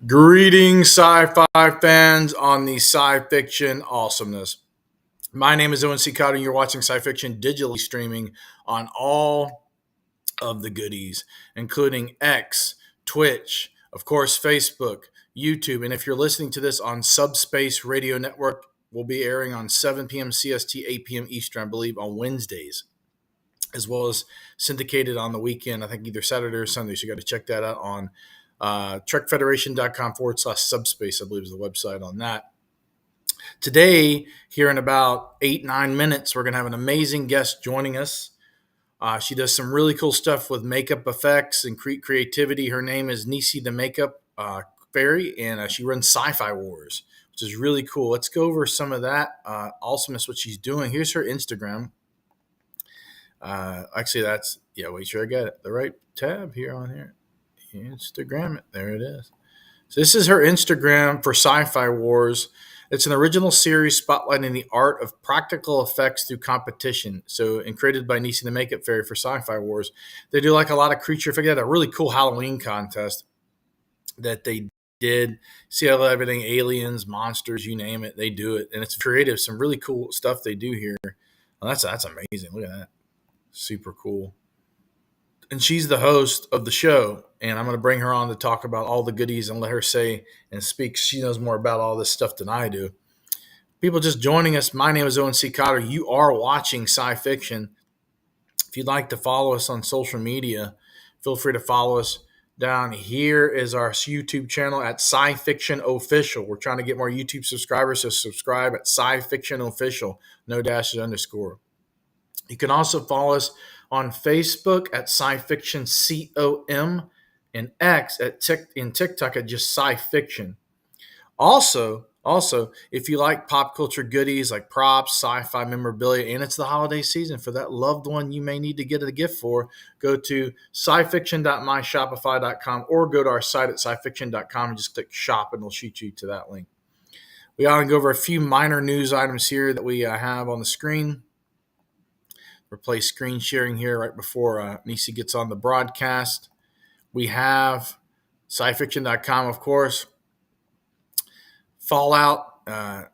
Greetings, sci-fi fans on the sci-fiction awesomeness. My name is Owen C. Cotter, and you're watching SciFiction digitally streaming on all of the goodies, including X, Twitch, of course, Facebook, YouTube, and if you're listening to this on Subspace Radio Network, we'll be airing on 7 p.m. CST, 8 p.m. Eastern, I believe, on Wednesdays, as well as syndicated on the weekend, I think either Saturday or Sunday. So you got to check that out on trekfederation.com/subspace, I believe is the website on that. Today, here in about 8-9 minutes, we're going to have an amazing guest joining us. She does some really cool stuff with makeup effects and creativity. Her name is Neicey the Makeup Fairy, and she runs Sci-Fi Wars, which is really cool. Let's go over some of that awesomeness, what she's doing. Here's her Instagram. Wait, sure I got it. The right tab here on here. Instagram it. There it is. So this is her Instagram for Sci-Fi Wars. It's an original series spotlighting the art of practical effects through competition. And created by Neicey the Makeup Fairy for Sci-Fi Wars. They do like a lot of creature effects. They had a really cool Halloween contest that they did. See how everything, aliens, monsters, you name it, they do it. And it's creative. Some really cool stuff they do here. Well, that's amazing. Look at that. Super cool. And she's the host of the show, and I'm going to bring her on to talk about all the goodies and let her say and speak. She knows more about all this stuff than I do. People just joining us, my name is Owen C. Cotter. You are watching Sci-Fiction. If you'd like to follow us on social media, feel free to follow us. Down here is our YouTube channel at SciFiction Official. We're trying to get more YouTube subscribers, so subscribe at SciFiction Official, no dashes underscore. You can also follow us on Facebook at SciFiction COM and X in TikTok at just SciFiction. Also, if you like pop culture goodies like props, sci-fi memorabilia, and it's the holiday season for that loved one you may need to get a gift for, go to scifiction.myshopify.com or go to our site at scifiction.com and just click shop and it'll shoot you to that link. We ought to go over a few minor news items here that we have on the screen. Replace screen sharing here right before Neicey gets on the broadcast. We have SciFiction.com, of course. Fallout.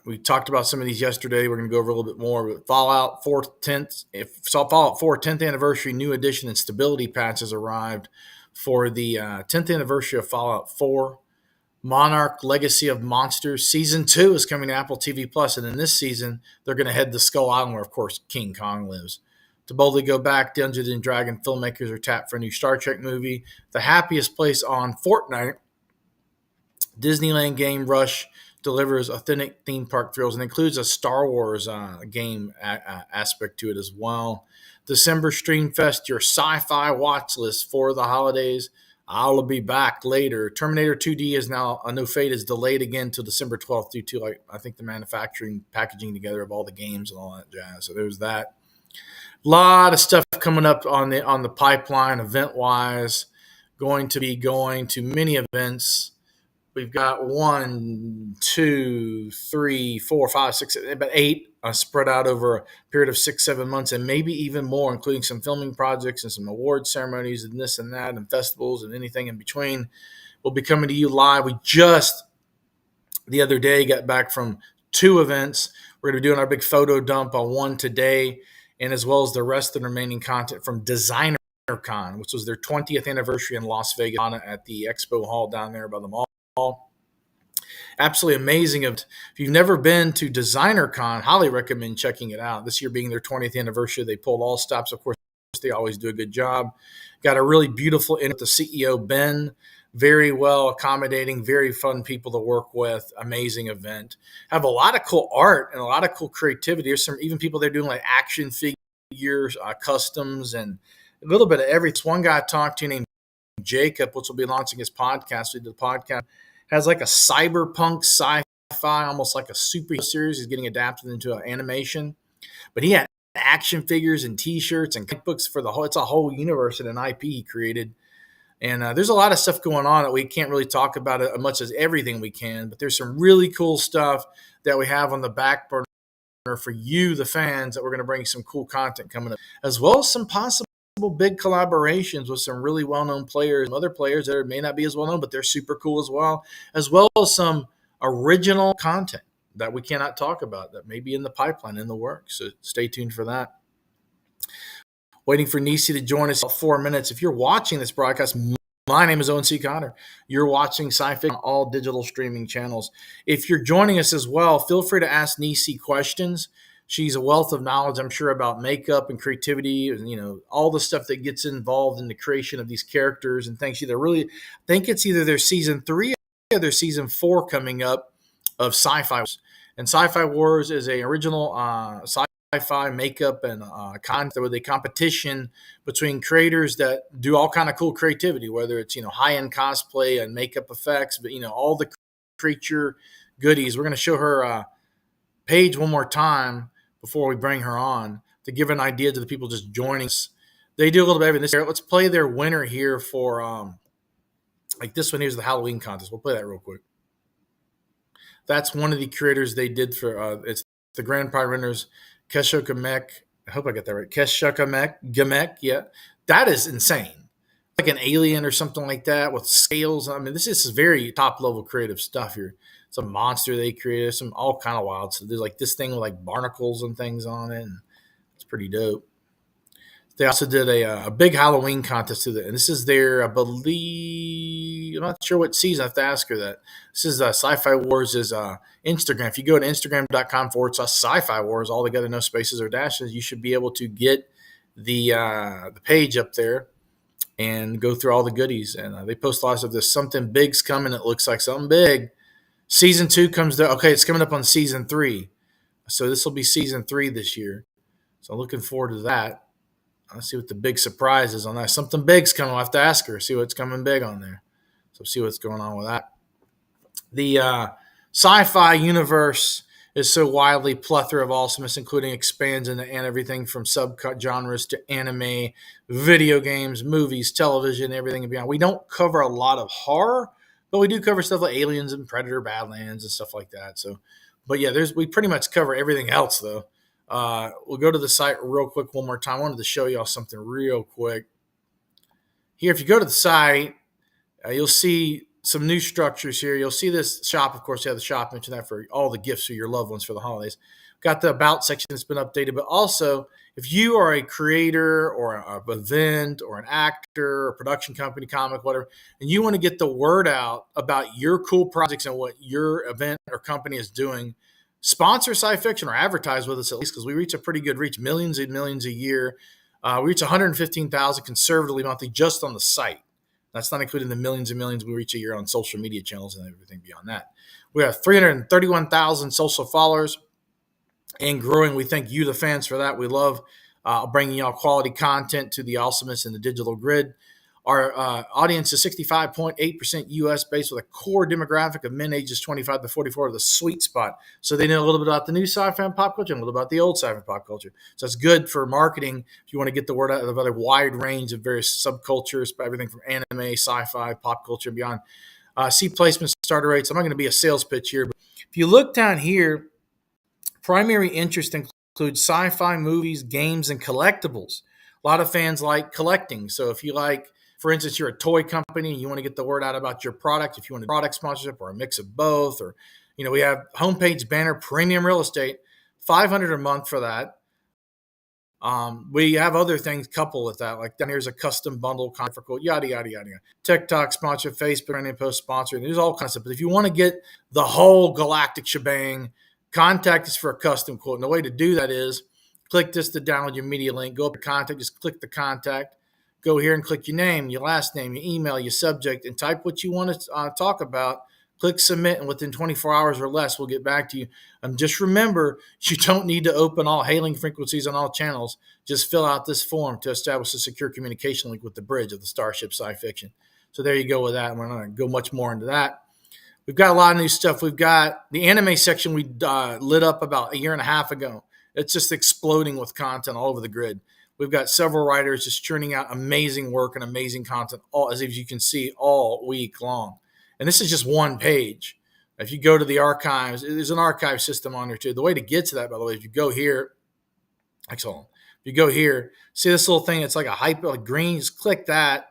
We talked about some of these yesterday. We're going to go over a little bit more. But Fallout 4 10th anniversary new edition and stability patch has arrived for the 10th anniversary of Fallout 4. Monarch Legacy of Monsters Season 2 is coming to Apple TV+, and in this season, they're going to head to Skull Island where, of course, King Kong lives. To boldly go back, Dungeons & Dragons filmmakers are tapped for a new Star Trek movie. The happiest place on Fortnite, Disneyland Game Rush delivers authentic theme park thrills and includes a Star Wars game aspect to it as well. December Stream Fest, your sci-fi watch list for the holidays. I'll be back later. Terminator 2D is now, a No Fate is delayed again till December 12th due to, I think, the manufacturing, packaging together of all the games and all that jazz. So there's that. A lot of stuff coming up on the pipeline event-wise. Going to be going to many events. We've got 1, 2, 3, 4, 5, 6, about 8 spread out over a period of 6-7 months, and maybe even more, including some filming projects and some award ceremonies and this and that and festivals and anything in between. We'll be coming to you live. We just the other day got back from 2 events. We're going to be doing our big photo dump on one today, and as well as the rest of the remaining content from DesignerCon, which was their 20th anniversary in Las Vegas at the Expo Hall down there by the mall. Absolutely amazing. If you've never been to DesignerCon, highly recommend checking it out. This year being their 20th anniversary, they pulled all stops. Of course, they always do a good job. Got a really beautiful in the CEO, Ben. Very well accommodating, very fun people to work with. Amazing event. Have a lot of cool art and a lot of cool creativity. There's some even people there doing like action figures, customs, and a little bit of everything. One guy I talked to named Jacob, which will be launching his podcast. We did the podcast. Has like a cyberpunk sci-fi, almost like a superhero series. He's getting adapted into an animation. But he had action figures and T-shirts and comic books for the whole. It's a whole universe and an IP he created. And there's a lot of stuff going on that we can't really talk about as much as everything we can. But there's some really cool stuff that we have on the back burner for you, the fans, that we're going to bring some cool content coming up, as well as some possible big collaborations with some really well-known players, and other players that may not be as well-known, but they're super cool as well as some original content that we cannot talk about that may be in the pipeline, in the works. So stay tuned for that. Waiting for Neicey to join us in 4 minutes. If you're watching this broadcast, my name is Owen C. Cotter. You're watching SciFiction on all digital streaming channels. If you're joining us as well, feel free to ask Neicey questions. She's a wealth of knowledge, I'm sure, about makeup and creativity, and all the stuff that gets involved in the creation of these characters and things. I think it's either their season 3 or their season 4 coming up of Sci-Fi Wars. And Sci-Fi Wars is a original sci-fi makeup and content with a competition between creators that do all kind of cool creativity, whether it's high-end cosplay and makeup effects, but all the creature goodies. We're going to show her page one more time before we bring her on to give an idea to the people just joining us. They do a little bit of everything this year. Let's play their winner here for like this one. Here's the Halloween contest. We'll play that real quick. That's one of the creators they did for it's the grand prize winners, Keshokamek. I hope I got that right. Keshokamek. Yeah, that is insane. Like an alien or something like that with scales. I mean, this is very top level creative stuff here. It's a monster they created, some all kind of wild. So there's like this thing with like barnacles and things on it, and it's pretty dope. They also did a big Halloween contest to and this is their, I believe, I'm not sure what season. I have to ask her that. This is Sci-Fi Wars' Instagram. If you go to Instagram.com/Sci-Fi Wars, all together, no spaces or dashes, you should be able to get the page up there and go through all the goodies. And they post lots of this. Something big's coming. It looks like something big. Season 2 comes there. Okay, it's coming up on season 3. So this will be season 3 this year. So I'm looking forward to that. Let's see what the big surprise is on that. Something big's coming. I'll have to ask her, see what's coming big on there. So see what's going on with that. The sci-fi universe is so wildly plethora of awesomeness, including expands into and everything from subgenres to anime, video games, movies, television, everything and beyond. We don't cover a lot of horror, but we do cover stuff like Aliens and Predator, Badlands, and stuff like that. So, but yeah, we pretty much cover everything else though. We'll go to the site real quick one more time. I wanted to show y'all something real quick. Here, if you go to the site, you'll see some new structures here. You'll see this shop. Of course, you have the shop. Mention that for all the gifts for your loved ones for the holidays. Got the About section that's been updated. But also, if you are a creator or an event or an actor or production company, comic, whatever, and you want to get the word out about your cool projects and what your event or company is doing, sponsor SciFiction or advertise with us at least, because we reach a pretty good reach, millions and millions a year. We reach 115,000 conservatively monthly just on the site. That's not including the millions and millions we reach a year on social media channels and everything beyond that. We have 331,000 social followers and growing. We thank you, the fans, for that. We love bringing y'all quality content to the awesomeness in the digital grid. Our audience is 65.8% U.S. based with a core demographic of men ages 25 to 44, the sweet spot. So they know a little bit about the new sci-fi and pop culture and a little about the old sci-fi and pop culture. So it's good for marketing if you want to get the word out of a wide range of various subcultures, everything from anime, sci-fi, pop culture, and beyond. See placement starter rates. I'm not going to be a sales pitch here, but if you look down here, primary interest includes sci-fi movies, games, and collectibles. A lot of fans like collecting. So if you like, for instance, you're a toy company and you want to get the word out about your product, if you want a product sponsorship or a mix of both, or, we have homepage banner, premium real estate, $500 a month for that. We have other things coupled with that. Like down here's a custom bundle contract for quote, yada, yada, yada. TikTok sponsor, Facebook, and post sponsor. There's all kinds of stuff. But if you want to get the whole galactic shebang, contact us for a custom quote. And the way to do that is click this to download your media link, go up to contact, just click the contact. Go here and click your name, your last name, your email, your subject, and type what you want to talk about. Click submit, and within 24 hours or less, we'll get back to you. Just remember, you don't need to open all hailing frequencies on all channels. Just fill out this form to establish a secure communication link with the bridge of the Starship SciFiction. So there you go with that. We're not going to go much more into that. We've got a lot of new stuff. We've got the anime section we lit up about a year and a half ago. It's just exploding with content all over the grid. We've got several writers just churning out amazing work and amazing content, as you can see, all week long. And this is just one page. If you go to the archives, there's an archive system on there too. The way to get to that, by the way, if you go here, excellent. If you go here, see this little thing, it's like a hyper, like green, just click that.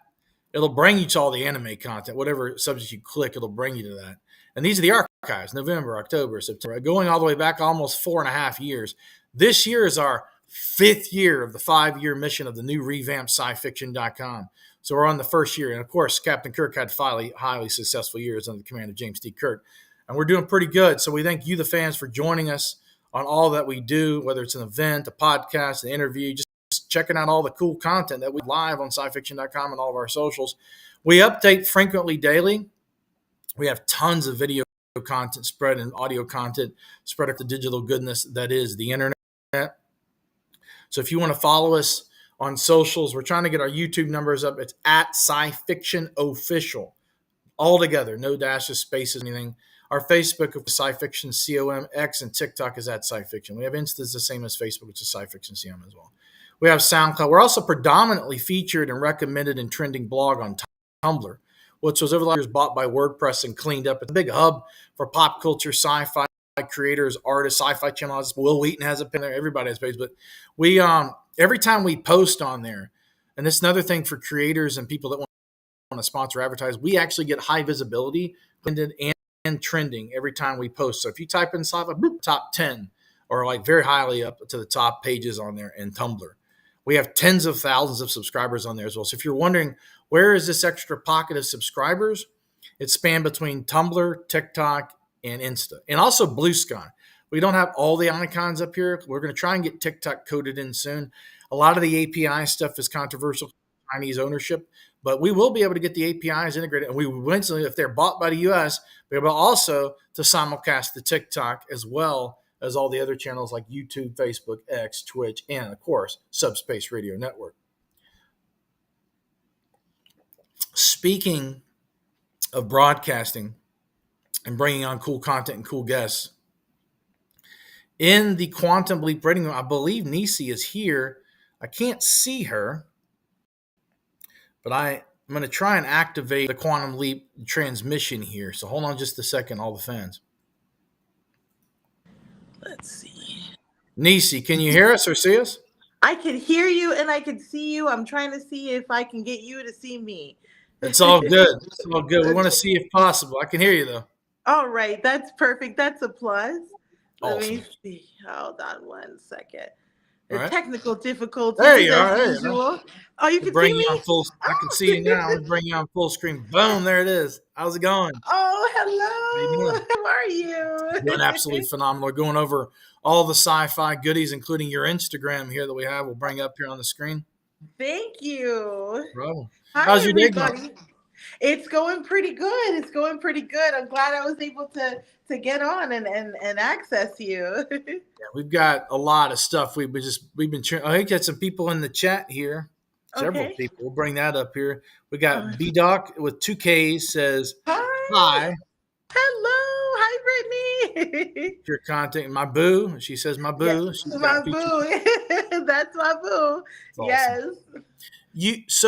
It'll bring you to all the anime content. Whatever subject you click, it'll bring you to that. And these are the archives, November, October, September, going all the way back almost 4.5 years. This year is our 5th year of the 5-year mission of the new revamped SciFiction.com. So we're on the first year. And of course, Captain Kirk had highly successful years under the command of James D. Kirk. And we're doing pretty good. So we thank you, the fans, for joining us on all that we do, whether it's an event, a podcast, an interview, just checking out all the cool content that we live on SciFiction.com and all of our socials. We update frequently daily. We have tons of video content spread and audio content spread up the digital goodness that is the internet. So if you want to follow us on socials, we're trying to get our YouTube numbers up. It's at SciFiction Official. All together, no dashes, spaces, anything. Our Facebook is SciFiction COM, X, and TikTok is at SciFiction. We have Insta the same as Facebook, which is SciFiction COM as well. We have SoundCloud. We're also predominantly featured and recommended and trending blog on Tumblr, which was over the years bought by WordPress and cleaned up. It's a big hub for pop culture, sci-fi creators, artists, Sci-Fi channels. Will Wheaton has a pin there. Everybody has a page. But we, every time we post on there, and this is another thing for creators and people that want to sponsor, advertise, we actually get high visibility and trending every time we post. So if you type in sci-fi, top 10 or like very highly up to the top pages on there in Tumblr. We have tens of thousands of subscribers on there as well. So if you're wondering, where is this extra pocket of subscribers? It's spanned between Tumblr, TikTok, and Insta, and also Blue Sky. We don't have all the icons up here. We're going to try and get TikTok coded in soon. A lot of the API stuff is controversial, Chinese ownership, but we will be able to get the APIs integrated. And we eventually, if they're bought by the US, we're able also to simulcast the TikTok as well as all the other channels like YouTube, Facebook, X, Twitch, and of course, Subspace Radio Network. Speaking of broadcasting and bringing on cool content and cool guests, in the Quantum Leap Rating Room, I believe Neicey is here. I can't see her, but I'm going to try and activate the Quantum Leap transmission here. So hold on just a second, all the fans. Let's see. Neicey, can you hear us or see us? I can hear you and I can see you. I'm trying to see if I can get you to see me. It's all good. It's all good. We want to see if possible. I can hear you, though. All right. That's perfect. That's a plus. Awesome. Let me see. Hold on one second. All right. Technical difficulties. There you are. As usual. Oh, you can bring see me? You on full, I can see you now. I'm bring you on full screen. Boom. There it is. How's it going? Oh, hello. How are you? Doing absolutely phenomenal. We're going over all the sci-fi goodies, including your Instagram here that we have. We'll bring up here on the screen. Thank you. Bro. Hi, how's your day everybody. going? It's going pretty good. It's going pretty good. I'm glad I was able to get on and access you. Yeah, we've got a lot of stuff. We've been I think got some people in the chat here. Several people. We'll bring that up here. We got B-Doc with 2 Ks says, hi. Hello. Hi, Brittany. Your content, my boo. She says, my boo. Yes, my boo. That's my boo. Awesome. Yes.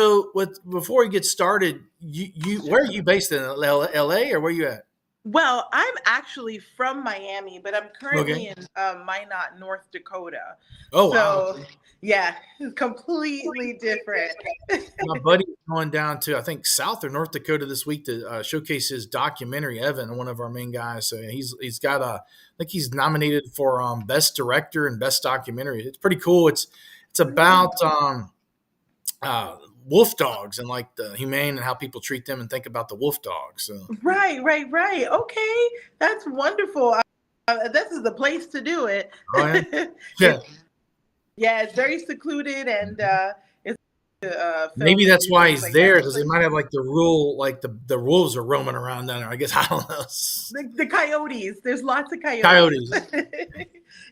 Before we get started, you where are you based in? LA or where you at? Well, I'm actually from Miami, but I'm currently in Minot, North Dakota. Oh, wow. Yeah, completely different. My buddy's going down to, I think, South or North Dakota this week to showcase his documentary, Evan, one of our main guys. So he's got I think he's nominated for Best Director and Best Documentary. It's pretty cool. It's about wolf dogs and like the humane and how people treat them and think about the wolf dogs. So. Right. Okay, that's wonderful. This is the place to do it. Oh, yeah. Yeah, it's very secluded and it's maybe that's why he's like there, because they might have like the rule, like the wolves are roaming around down there. I guess I don't know. The coyotes. There's lots of coyotes.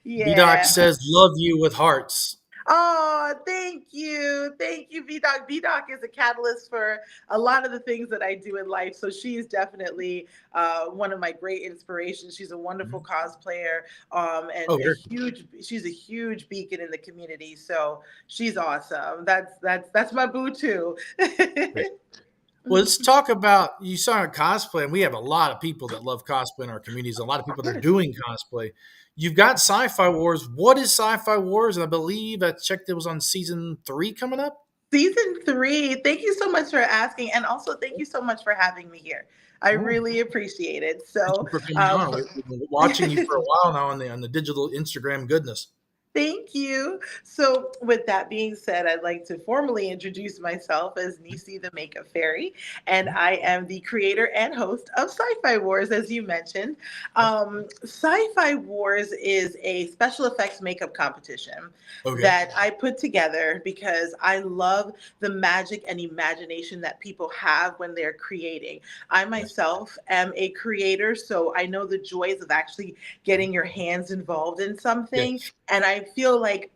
Yeah. B-Doc says, "Love you with hearts." Oh, thank you, B-Doc. B-Doc is a catalyst for a lot of the things that I do in life. So she's definitely one of my great inspirations. She's a wonderful cosplayer, and she's a huge beacon in the community. So she's awesome. That's my boo too. Well, let's talk about, you saw cosplay, and we have a lot of people that love cosplay in our communities. A lot of people that are doing cosplay. You've got Sci-Fi Wars. What is Sci-Fi Wars? And I believe I checked it was on season 3 coming up. Season 3. Thank you so much for asking. And also, thank you so much for having me here. I Oh, really appreciate it. thank So, you for coming on. We've been watching you for a while now on the digital Instagram goodness. thank you. So, with that being said, I'd like to formally introduce myself as Neicey the Makeup Fairy, and I am the creator and host of Sci-Fi Wars, as you mentioned. Sci-Fi Wars is a special effects makeup competition Okay. that I put together because I love the magic and imagination that people have when they're creating. I Yes. myself am a creator, so I know the joys of actually getting your hands involved in something, Yes. and I feel like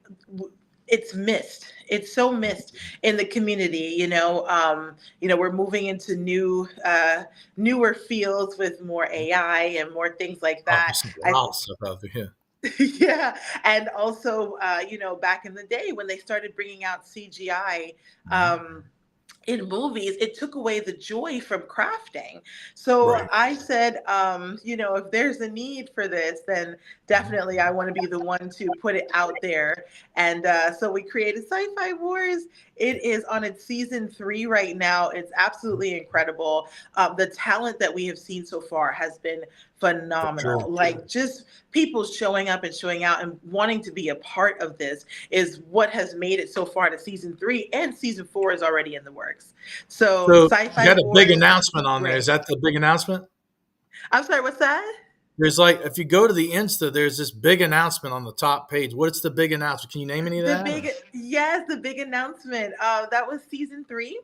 it's missed. It's so missed in the community. We're moving into newer fields with more AI and more things like Oh, that. there's some I wild stuff out there. Yeah. yeah, and also, back in the day when they started bringing out CGI. Mhm. Um, in movies, it took away the joy from crafting. So Right. I said, if there's a need for this, then Mhm. definitely I want to be the one to put it out there. And so we created Sci-Fi Wars. It is on its season 3 right now. It's absolutely incredible. The talent that we have seen so far has been For sure. phenomenal. Like, just people showing up and showing out and wanting to be a part of this is what has made it so far to season 3, and season 4 is already in the works. So So you Sci-Fi got a big Wars announcement is on there. Is great. that the big announcement? I'm sorry, what's that? There's like if you go to the Insta, there's this big announcement on the top page. What's the big announcement? Can you name any of The that? big, yes, the big announcement. That was season 3,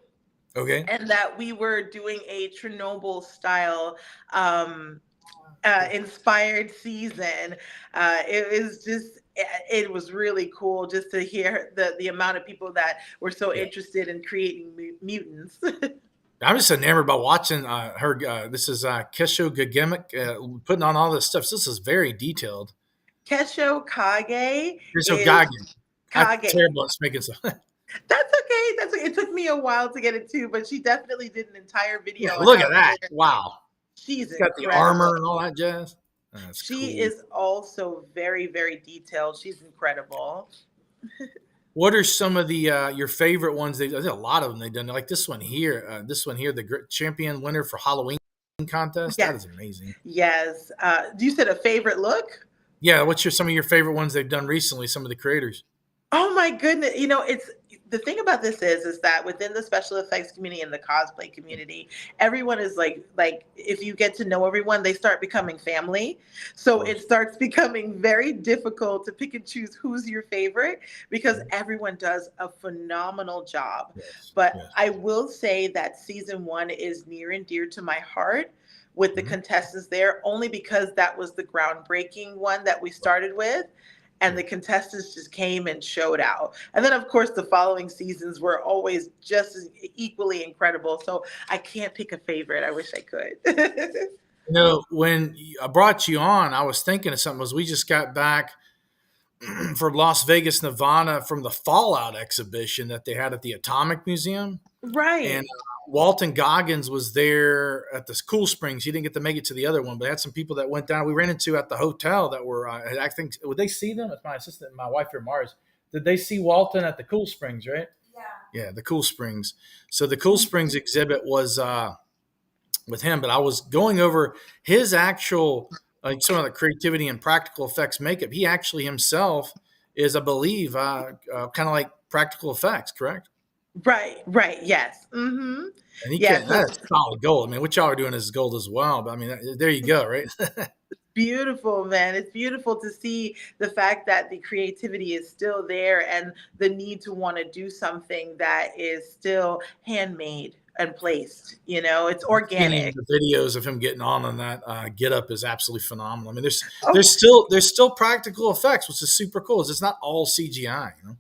Okay. and that we were doing a Chernobyl style inspired season. It was really cool just to hear the amount of people that were so Yeah. interested in creating mutants. I'm just enamored by watching her. This is Kesho Gagemic putting on all this stuff. So this is very detailed. Kesho Kage Kesho is Gagen. I'm Kage. terrible at making stuff. That's okay. That's okay. It took me a while to get it too, but she definitely did an entire Yeah, video on look how at to that. get it. Wow. She's It's got the armor incredible. and all that jazz. That's She cool. is also very, very detailed. She's incredible. What are some of the your favorite ones? There's a lot of them they've done. Like this one here. This one here, the champion winner for Halloween contest. That Yes. is amazing. Yes. You said a favorite look? Yeah. What's some of your favorite ones they've done recently? Some of the creators. Oh my goodness. It's the thing about this is that within the special effects community and the cosplay community, everyone is like if you get to know everyone, they start becoming family. Of So it course. starts becoming very difficult to pick and choose who's your favorite because Mhm. everyone does a phenomenal job. Yes. But Yes. I will say that season 1 is near and dear to my heart with the Mhm. contestants there, only because that was the groundbreaking one that we started with, and Yeah. the contestants just came and showed out. And then, of course, the following seasons were always just as equally incredible. So I can't pick a favorite. I wish I could. When I brought you on, I was thinking of something. Was we just got back from Las Vegas, Nevada, from the Fallout exhibition that they had at the Atomic Museum, and Right. Walton Goggins was there at the Cool Springs. He didn't get to make it to the other one, but had some people that went down. We ran into at the hotel that were. I think would they see them? It's my assistant, and my wife here, Mars. Did they see Walton at the Cool Springs? Right. Yeah, the Cool Springs. So the Cool Springs exhibit was with him, but I was going over his actual like some of the creativity and practical effects makeup. He actually himself is, I believe, kind of like practical effects, correct? Right. Right. Yes. Mm-hmm. And he Yeah. can So that's solid gold. I mean, what y'all are doing is gold as well. But I mean, there you go, right? beautiful, man. It's beautiful to see the fact that the creativity is still there and the need to want to do something that is still handmade and placed. It's Seeing organic. the videos of him getting on that get up is absolutely phenomenal. I mean, there's Oh, there's still there's still practical effects, which is super cool. It's not all CGI, you know.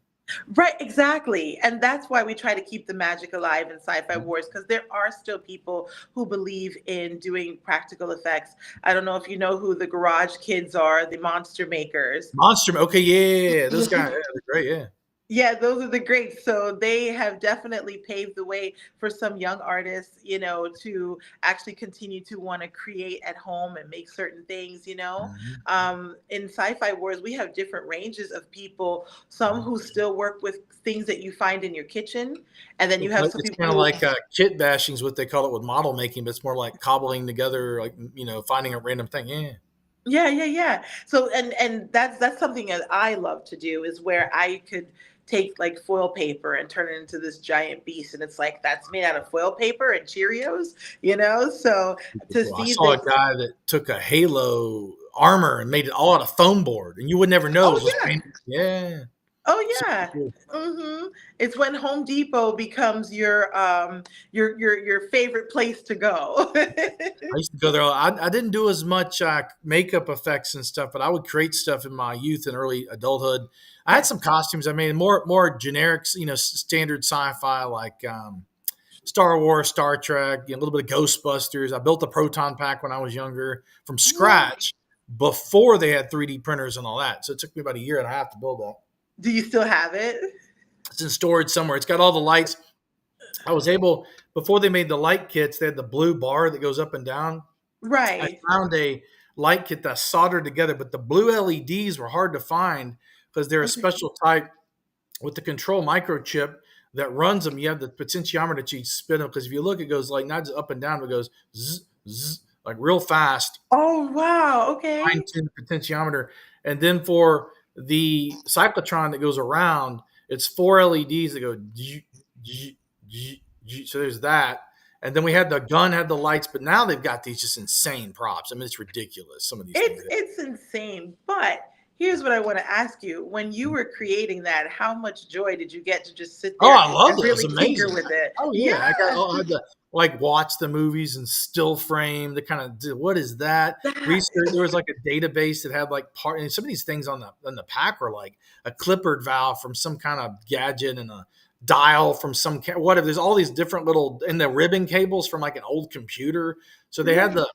right, exactly. And that's why we try to keep the magic alive in Sci-Fi Mhm. Wars, because there are still people who believe in doing practical effects. I don't know if you know who the Garage Kids are, the monster makers. Monster, okay, yeah, those guys, yeah, they're great, yeah. Yeah, those are the greats. So they have definitely paved the way for some young artists, to actually continue to want to create at home and make certain things. Mhm. In Sci-Fi Wars, we have different ranges of people. Some who still work with things that you find in your kitchen, and then you have some It's people kind of who, like kit bashing is what they call it with model making, but it's more like cobbling together, like finding a random thing. Yeah, yeah, yeah, yeah. So and that's something that I love to do, is where I could take like foil paper and turn it into this giant beast, and it's like that's made out of foil paper and Cheerios. So super to cool. I see saw a this. guy that took a Halo armor and made it all out of foam board, and you would never know Oh it was yeah. painted. Yeah, Oh super yeah. cool. It's when Home Depot becomes your favorite place to go. I used to go there. I didn't do as much makeup effects and stuff, but I would create stuff in my youth and early adulthood. I had some Yes. costumes I made, more generic, standard sci-fi like Star Wars, Star Trek, a little bit of Ghostbusters. I built a proton pack when I was younger from What? scratch before they had 3D printers and all that. So it took me about a year and a half to build that. Do you still have it? It's in storage somewhere. It's got all the lights. I was able, before they made the light kits, they had the blue bar that goes up and down. I Right. found a light kit that's soldered together, but the blue LEDs were hard to find because they're a Okay. special type with the control microchip that runs them. You have the potentiometer that you spin them because if you look, it goes like not just up and down, but it goes zzz, zzz, like real fast. Oh wow. Fine Okay. tune the potentiometer, and then for the cyclotron that goes around, it's four LEDs that go. Zzz, zzz, zzz, zzz. So there's that. And then we had the gun had the lights, but now they've got these just insane props. I mean, it's ridiculous. Some of these things. It's insane. But here's what I want to ask you. When you were creating that, how much joy did you get to just sit Oh, there I loved and it. It was really tinker amazing. with it? Oh Yeah. yeah, I had to like watch the movies and still frame the kind of what is that research. There was like a database that had like part and some of these things on the pack were like a clippered valve from some kind of gadget and a dial from some whatever. There's all these different little and the ribbon cables from like an old computer. So they had Right. the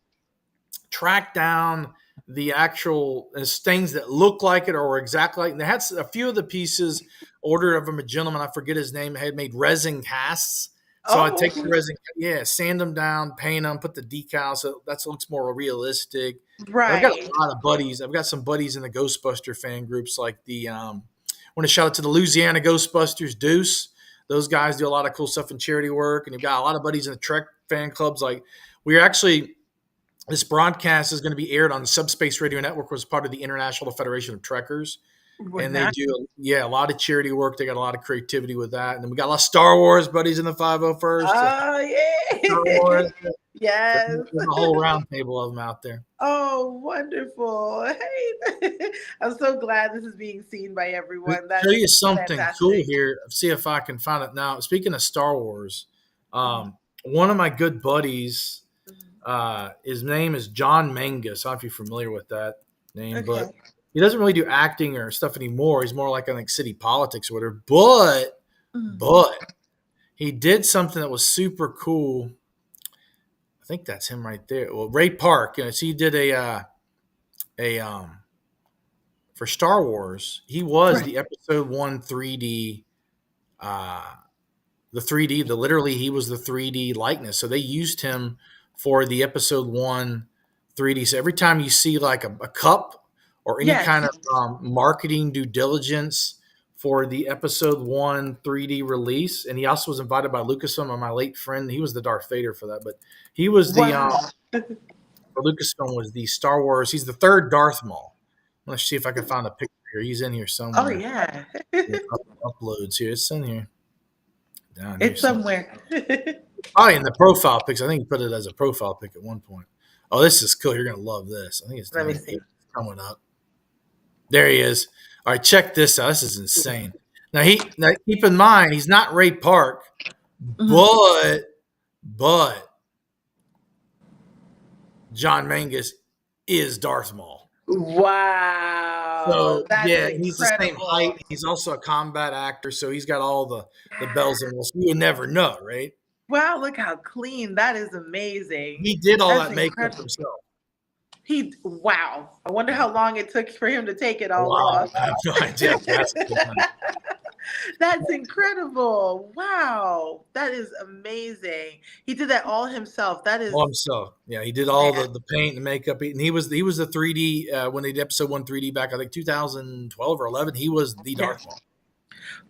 track down the actual things that look like it or were exactly like. And they had a few of the pieces ordered from a gentleman, I forget his name, had made resin casts. So I'd take the Oh, resin, yeah, sand them down, paint them, put the decals. So that looks more realistic. And I've got right. a lot of buddies. I've got some buddies in the Ghostbuster fan groups, like the. I want to shout out to the Louisiana Ghostbusters, Deuce. Those guys do a lot of cool stuff in charity work, and you've got a lot of buddies in the Trek fan clubs. Like we're actually this broadcast is going to be aired on the Subspace Radio Network, was part of the International Federation of Trekkers. We're And they not. do, yeah, a lot of charity work. They got a lot of creativity with that. And then we got a lot of Star Wars buddies in the 501st. Oh Star yeah. Wars. So Yes. there's a whole round table of them out there. Oh, wonderful. Hey, I'm so glad this is being seen by everyone. Show That's you something cool fantastic. here. See if I can find it now. Speaking of Star Wars, one of my good buddies, his name is John Mangus. I don't know if you're familiar with that name, but Okay. he doesn't really do acting or stuff anymore. He's more like I think city politics or whatever. But he did something that was super cool. I think that's him right there. Well, Ray Park. So he did a for Star Wars. He was Right. the Episode One 3D uh, the 3D, the literally he was the 3D likeness. So they used him for the episode one 3D. So every time you see like a cup or any kind Yes. of marketing due diligence for the episode one 3D release, and he also was invited by Lucasfilm, my late friend. He was the Darth Vader for that, but he was the Wow. for Lucasfilm was the Star Wars. He's the third Darth Maul. Let's see if I can find a picture here. He's in here Oh somewhere. yeah. Yeah, uploads here. It's in here down here It's somewhere. somewhere. Probably in the profile pics. I think he put it as a profile pic at one point. Oh, this is cool. You're gonna love this. I think it's Let me down see. here. It's coming up. There he is. All right, check this out. This is insane. Now keep in mind he's not Ray Park, Mhm. but John Mangus is Darth Maul. Wow. So That's yeah, he's the same height. incredible. He's also a combat actor, so he's got all the bells and whistles. You would never know, right? Wow, look how clean. That is amazing. He did all That's that makeup incredible. himself. Wow. I wonder how long it took for him to take it A all while. off. I have no idea. That's cool. That's incredible. Wow. That is amazing. He did that all himself. That All is, himself. Yeah, he did all man. the paint and makeup, and he was the 3D when they did episode one 3D back I think 2012 or 11. He was the Yeah. Darth Maul.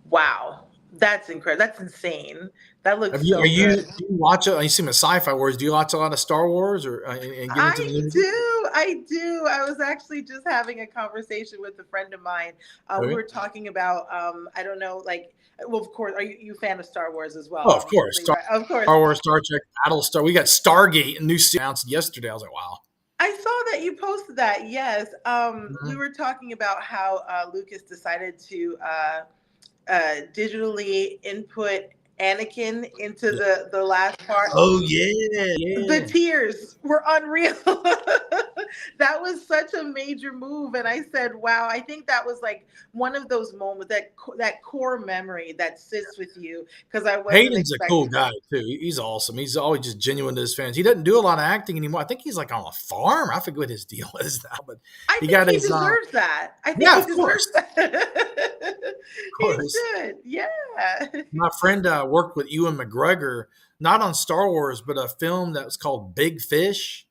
Wow. That's incredible. That's insane. That Have looks you? Are so you? good. Do you watch it? You see him in Sci-Fi Wars. Do you watch a lot of Star Wars or and get into the I universe? do. I do. I was actually just having a conversation with a friend of mine. We Okay. were talking about, I don't know, like, well, of course, are you a fan of Star Wars as well? Oh, of course. Obviously, Star right? Of course. Wars, Star Trek, Battlestar. We got Stargate, a new series announced yesterday. I was like, wow. I saw that you posted that. Yes. We Mhm. were talking about how Lucas decided to digitally input Anakin into Yeah. the last part. Oh yeah, The yeah. tears were unreal. That was such a major move, and I said, "Wow!" I think that was like one of those moments that core memory that sits with you because I wasn't Hayden's a cool expecting guy that. too. He's awesome. He's always just genuine to his fans. He doesn't do a lot of acting anymore. I think he's like on a farm. I forget what his deal is now, but I he think got he his. deserves that. I think Yeah, he of deserves course, that. of He course. should. Yeah. My friend worked with Ewan McGregor, not on Star Wars, but a film that was called Big Fish.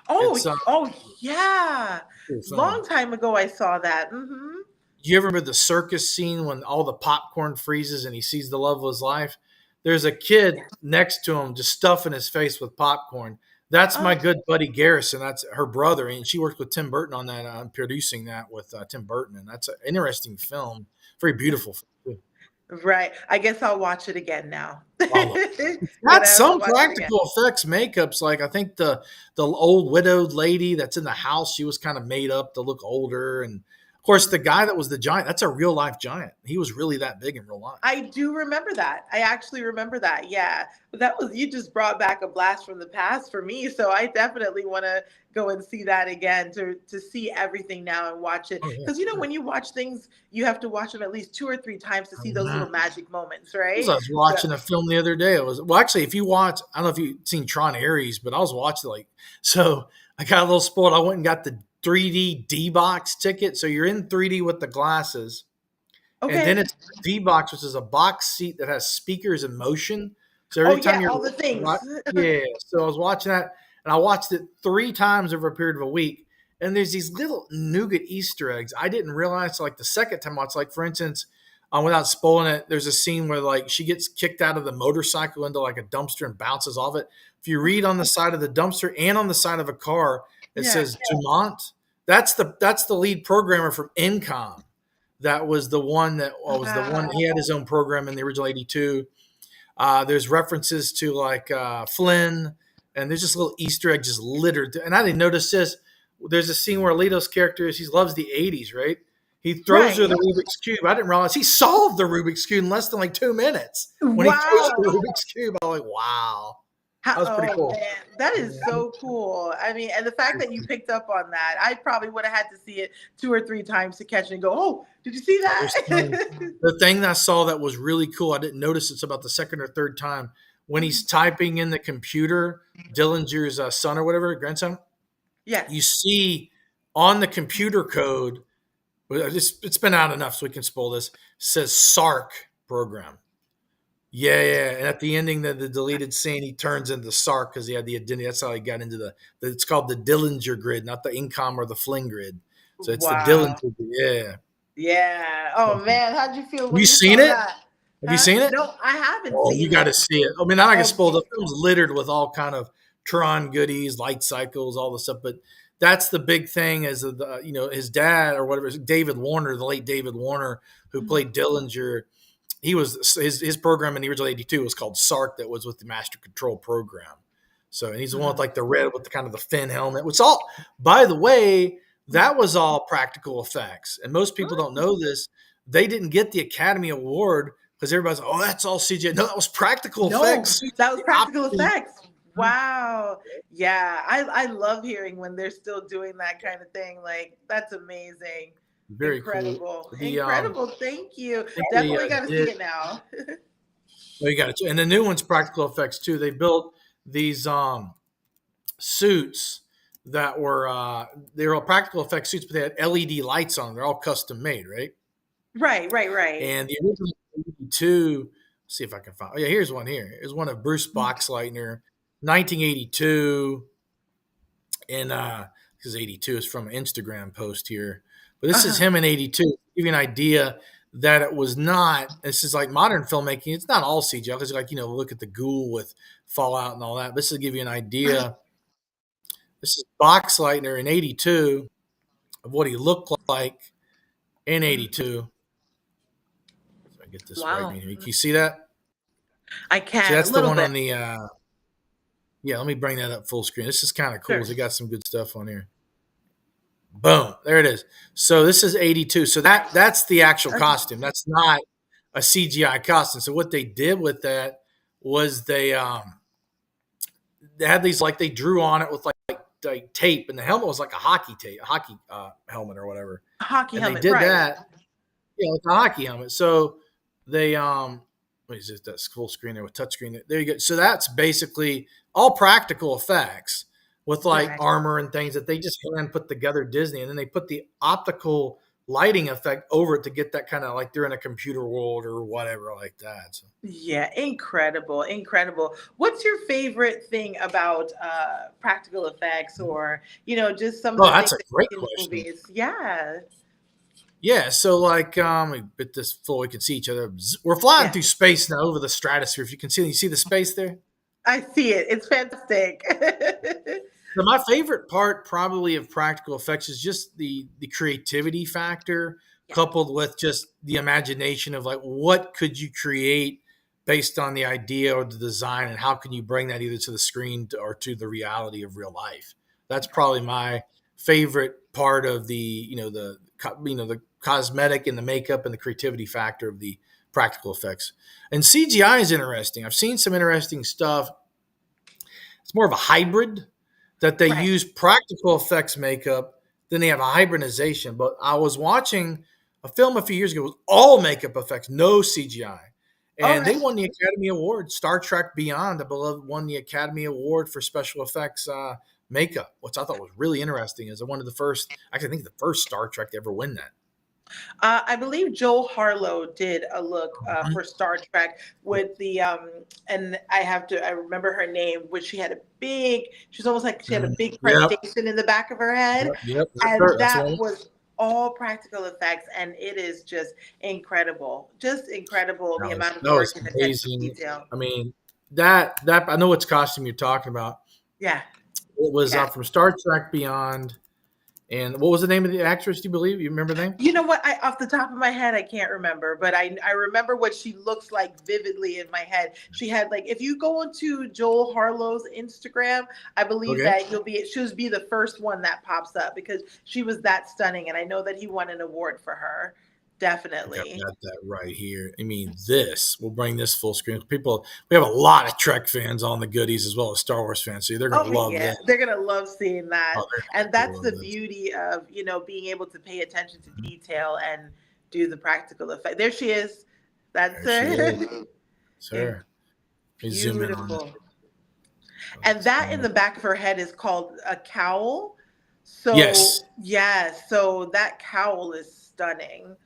Oh, It's oh yeah. cool Long film. time ago I saw that. Hmm. Do you ever remember the circus scene when all the popcorn freezes and he sees the love of his life? There's a kid Yes. next to him just stuffing his face with popcorn. That's my Oh, good buddy Garrison. That's her brother, and she worked with Tim Burton on that. I'm producing that with Tim Burton, and that's an interesting film. Very beautiful film, too. right. I guess I'll watch it again now. Wow. Gonna Got have to some watch it again. practical effects makeups. Like I think the old widowed lady that's in the house, she was kind of made up to look older. And of course, the guy that was the giant, that's a real life giant. He was really that big in real life. I do remember that. I actually remember that. Yeah. But that was, you just brought back a blast from the past for me. So I definitely want to go and see that again to see everything now and watch it. Oh yeah. Because when you watch things, you have to watch them at least two or three times to see those little Mhm. magic moments, I right? was So watching a film the other day. It was well, actually, if you watch, I don't know if you've seen Tron Ares, but I was watching like so. I got a little spoiled. I went and got the 3D D box ticket, so you're in 3D with the glasses, and then okay. it's D box, which is a box seat that has speakers in motion. So Oh every time yeah, you're all the things. yeah. So I was watching that, and I watched it three times over a period of a week. And there's these little nougat Easter eggs I didn't realize. Like the second time I watched, like for instance, without spoiling it, there's a scene where like she gets kicked out of the motorcycle into like a dumpster and bounces off it. If you read on the side of the dumpster and on the side of a car, it Yeah. says Dumont. That's the lead programmer from Incom. That was the one that was the one he had his own program in the original '82. There's references to like Flynn, and there's just little Easter eggs just littered. And I didn't notice this. There's a scene where Leto's character is he loves the '80s, right? He throws her the Right. Rubik's cube. I didn't realize he solved the Rubik's cube in less than like 2 minutes. When he throws Wow. her the Rubik's cube, I was like, wow, How, that was pretty oh cool. man, that is so cool. I mean, and the fact that you picked up on that, I probably would have had to see it two or three times to catch it and go, "Oh, did you see There's some- that?" the thing that I saw that was really cool. I didn't notice it's about the second or third time when he's typing in the computer, Dillinger's son or whatever, grandson. Yes. You see on the computer code, it's been out enough so we can spoil this, says Sark program. Yeah, yeah. And at the ending of the deleted scene, he turns into Sark because he had the identity. That's how he got into it's called the Dillinger grid, not the Incom or the Fling grid. So it's the Wow. Dillinger grid. Yeah. Yeah. Oh man, how'd you feel Have when you you seen saw it? that? Have you Huh? seen it? No, I haven't Oh, you seen got to it. see it. I mean, I'm not going to spoil Okay. the film's littered with all kind of Tron goodies, light cycles, all the stuff. But that's the big thing is his dad or whatever, David Warner, the late David Warner, who Mhm. played Dillinger. He was his program in the original '82 was called Sark, that was with the Master Control program. So, and he's the one with Mhm. like the red with the kind of the fin helmet. Which all, by the way, that was all practical effects, and most people don't know this. They didn't get the Academy Award because everybody's like, oh, that's all CGI. No, that was practical No, effects. that was practical Optically, effects. Wow. Yeah, I love hearing when they're still doing that kind of thing. Like that's amazing. very cool. Incredible. The Incredible. Thank you. I think Definitely got to see did. it now. Well, you got it, and the new one's practical effects too. They built these suits that were they were all practical effects suits, but they had LED lights on them. They're all custom made, right? Right, right, right. And the original 82. See if I can find. Oh, yeah, here's one here. Here's one of Bruce Boxleitner, 1982. And because 82 is from an Instagram post here. But this is Uh-huh. him in 82. Give you an idea that it was not, this is like modern filmmaking. It's not all CGI because, like, look at the ghoul with Fallout and all that. This will give you an idea. This is Boxleitner in 82 of what he looked like in 82. So I get this right. Wow. Can you see that? I See, can a that's the little one bit. on the, yeah, let me bring that up full screen. This is kind of cool. Sure. They got some good stuff on here. Boom, there it is. So this is 82. So that's the actual Okay. costume. That's not a CGI costume. So what they did with that was they had these, like, they drew on it with like tape, and the helmet was like a hockey helmet or whatever. Hockey And they helmet, did right. that, yeah, like a hockey helmet. So they what is it? That's full screen there with touchscreen. There you go. So that's basically all practical effects with like Right. armor and things that they just hand put together Disney, and then they put the optical lighting effect over it to get that kind of like they're in a computer world or whatever like that. So, Yeah, incredible, incredible. What's your favorite thing about practical effects, or just some of oh, the things that's a that great you see in question. movies? Yeah, Yeah, so like we bit this full, we can see each other. We're flying yeah. through space now over the stratosphere. If you see the space there. I see it. It's fantastic. So my favorite part probably of practical effects is just the creativity factor Yeah, coupled with just the imagination of like what could you create based on the idea or the design, and how can you bring that either to the screen or to the reality of real life. That's probably my favorite part of the cosmetic and the makeup and the creativity factor of the practical effects. And CGI is interesting. I've seen some interesting stuff. It's more of a hybrid that they right. use practical effects makeup, then they have a hybridization. But I was watching a film a few years ago with all makeup effects, no CGI. All And they right. won the Academy Award. Star Trek Beyond, I believe, won the Academy Award for special effects makeup, which I thought was really interesting. As one of the first, actually, I think the first Star Trek to ever win that. I believe Joel Harlow did a look Mhm. for Star Trek with the and I remember her name, which she's almost like she had a Mhm. big Yep. crustacean in the back of her head, Yep. That's and her. That's the that one. was all practical effects, and it is just incredible the amount of That work was and attention to amazing. detail. I mean, that I know which costume you're talking about. Yeah, It was yeah. from Star Trek Beyond. And what was the name of the actress? Do you believe you remember the name? You know what? I off the top of my head, I can't remember, but I remember what she looks like vividly in my head. She had like if you go onto Joel Harlow's Instagram, I believe Okay, that she'll be the first one that pops up because she was that stunning, and I know that he won an award for her. I think I've Definitely. got that right here. I mean, this we'll bring this full screen. People, we have a lot of Trek fans on the goodies as well as Star Wars fans, so they're going to Oh love yeah, this. they're gonna love seeing that, Oh, they're and going to that's the love this. beauty of being able to pay attention to Mhm. detail and do the practical effect. There she is. That's There she is, her. sir. Let me zoom in on it. Beautiful. And that in the back of her head is called a cowl. So, Yes, yeah, so that cowl is stunning.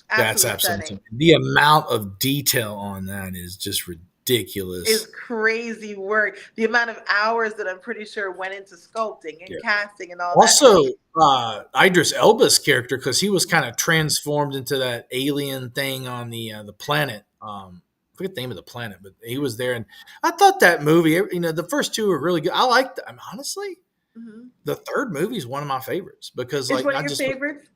that's Absolutely absolutely. stunning. The amount of detail on that is just Is ridiculous. crazy work. The amount of hours that I'm pretty sure went into sculpting and Yeah. casting and all that. Also, Idris Elba's character, because he was kind of transformed into that alien thing on the planet. I forget the name of the planet, but he was there, and I thought that movie. The first two were really good. I liked. Honestly, Mhm. the third movie is one of my favorites because, It's like, one of not your just favorites?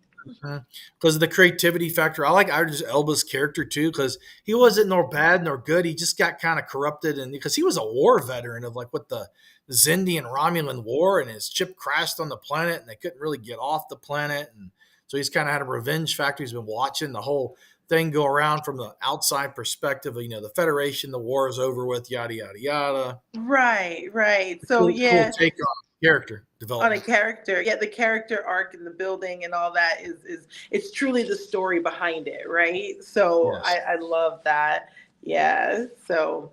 because of the creativity factor. I like Idris Elba's character too because he wasn't nor bad nor good. He just got kind of corrupted, and because he was a war veteran of like what the Zindian Romulan War, and his ship crashed on the planet, and they couldn't really get off the planet, and so he's kind of had a revenge factor. He's been watching the whole thing go around from the outside perspective of the Federation, the war is over with, yada yada yada. Right, right. So Cool yeah, take on character on a development. character. Yeah, the character arc in the building and all that is it's truly the story behind it, right? So Yes. I love that. Yeah. So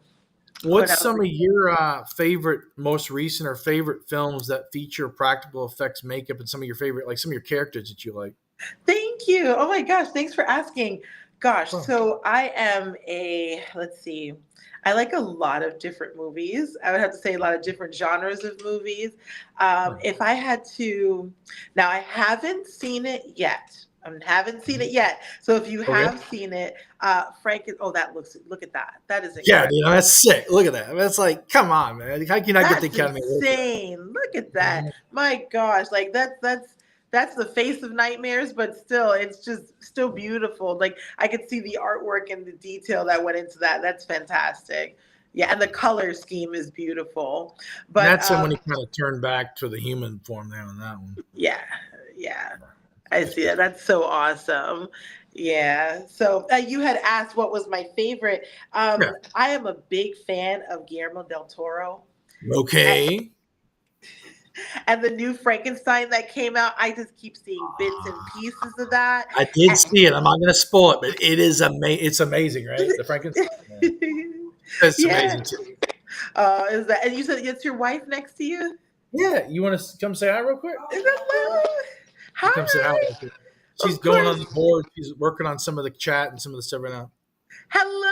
what What's else? some of your favorite, most recent or favorite films that feature practical effects makeup, and some of your favorite, like some of your characters that you like? Thank you. Oh my gosh, thanks for asking. Gosh, Huh. so I am let's see, I like a lot of different movies. I would have to say a lot of different genres of movies. Huh. If I had to, now I haven't seen it yet. I haven't seen Mhm. it yet. So if you Okay. have seen it, oh, look at that. That is Yeah, incredible. dude, that's sick. Look at that. That's like, come on, man. How can you not get the That's Academy Award for insane. Look at that. that? My gosh, like that's the face of nightmares, but still it's just still beautiful. Like I could see the artwork and the detail that went into that. That's fantastic. Yeah, and the color scheme is beautiful. And But that's when he kind of turned back to the human form there on that one. yeah, yeah. I see that. That's so awesome. Yeah. So you had asked what was my favorite. Yeah. I am a big fan of Guillermo del Toro. Okay. And the new Frankenstein that came out, I just keep seeing bits and pieces of that. I did see it. I'm not going to spoil it, but it is amazing. It's amazing, right? The Frankenstein. Yeah. It's Yeah. amazing too. Is that, and you said it's your wife next to you? Yeah. You want to come say hi real quick? Hello. You come say hi Hi. real quick. She's Of going on course. the board. She's working on some of the chat and some of the stuff right now. Hello.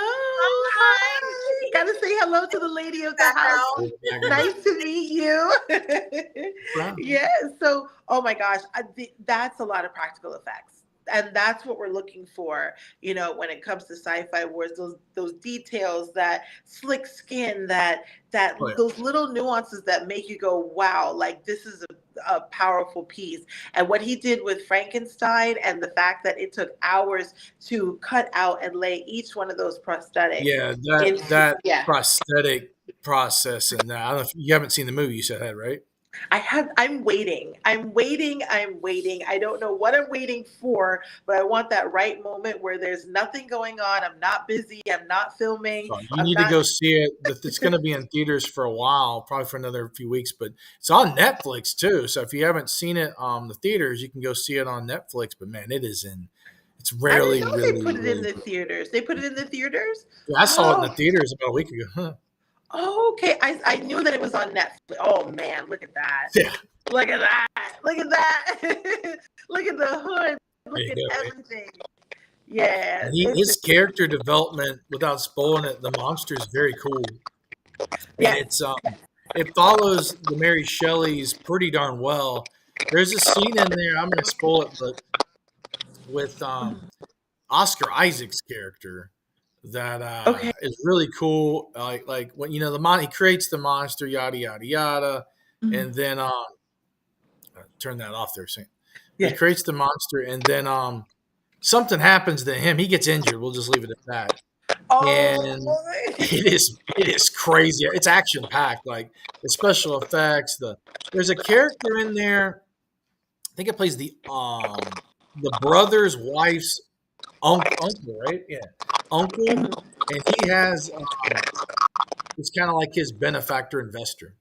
Hi. Gotta say hello to the lady of the house. Nice to meet you. Wow. Yeah. So, oh my gosh, that's a lot of practical effects, and that's what we're looking for. When it comes to Sci-Fi Wars, those details, that slick skin, that Oh, yeah. those little nuances that make you go, wow, like this is a powerful piece. And what he did with Frankenstein, and the fact that it took hours to cut out and lay each one of those prosthetics. Yeah, that Yeah. prosthetic process and that. I don't know if you haven't seen the movie. You said that, right? I'm waiting. I'm waiting. I'm waiting. I don't know what I'm waiting for, but I want that right moment where there's nothing going on. I'm not busy. I'm not filming. So you I'm need to not. go see it. It's going to be in theaters for a while, probably for another few weeks, but it's on Netflix too. So if you haven't seen it on the theaters, you can go see it on Netflix. But man, it's I didn't really, know they really, put it in really the good. theaters. They put it in the theaters? Yeah, I saw it in the Oh, theaters about a week ago. Huh. oh, okay. I knew that it was on Netflix. Oh, man. Look at that. Yeah, Look at that. Look at that. Look at the hood. there Look you at go. Right? everything. Yeah. And his character development, without spoiling it, the monster is very cool, and Yeah. it follows the Mary Shelley's pretty darn well. There's a scene in there. I'm going to spoil it, but with Oscar Isaac's character that Okay. is really cool. Like when he creates the monster, yada yada yada, Mhm. and then turn that off there. Sam. He Yeah. creates the monster, and then something happens to him. He gets injured. We'll just leave it at that. Oh, And boy. it is crazy. It's action packed. Like the special effects. There's a character in there. I think it plays the brother's wife's uncle, right? Yeah, uncle, and he has it's kind of like his benefactor investor.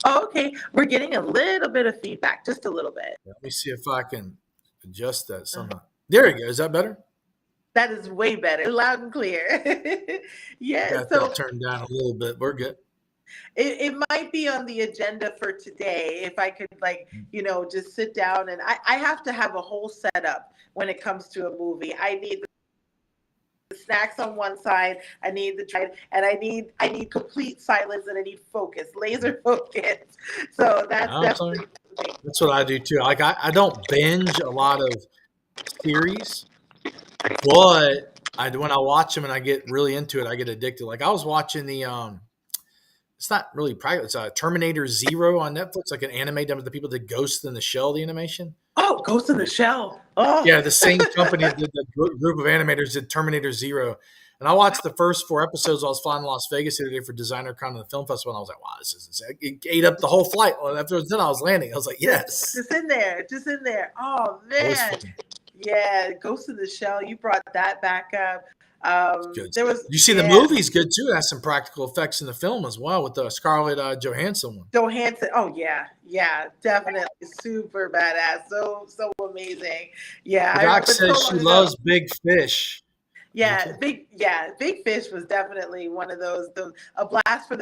Oh, okay. We're getting a little bit of feedback, just a little bit. Let me see if I can adjust that somehow. There we go. Is that better? That is way better, loud and clear. I Yeah, got that so turned down a little bit. We're good. it might be on the agenda for today if I could, like, just sit down, and I have to have a whole setup when it comes to a movie. I need the snacks on one side, I need the try, and I need complete silence, and I need focus, laser focus. So that's I'm sorry. definitely something. That's what I do too. Like I don't binge a lot of series, but when I watch them and I get really into it, I get addicted. Like I was watching it's not really private. It's Terminator Zero on Netflix, like an anime done with the people that Ghost in the Shell, the animation. Oh, Ghost in the Shell. Oh. Yeah, the same company that did the group of animators did Terminator Zero. And I watched the first 4 episodes. I was flying to Las Vegas the other day for Designer Con and the film festival, and I was like, "Wow, this is insane." It ate up the whole flight. Well, after it was done, I was landing. I was like, "Yes." Just in there, just in there. Oh It was man, fun. yeah. Ghost in the Shell. You brought that back up. It's good There stuff. was, You see, the yeah. movie's good too. It has some practical effects in the film as well with the Scarlett Johansson one. Johansson. Oh yeah, yeah. Definitely super badass. So amazing. Yeah, The I doc remember so says she long ago. loves big fish. Me too. Big Fish was definitely one of a blast from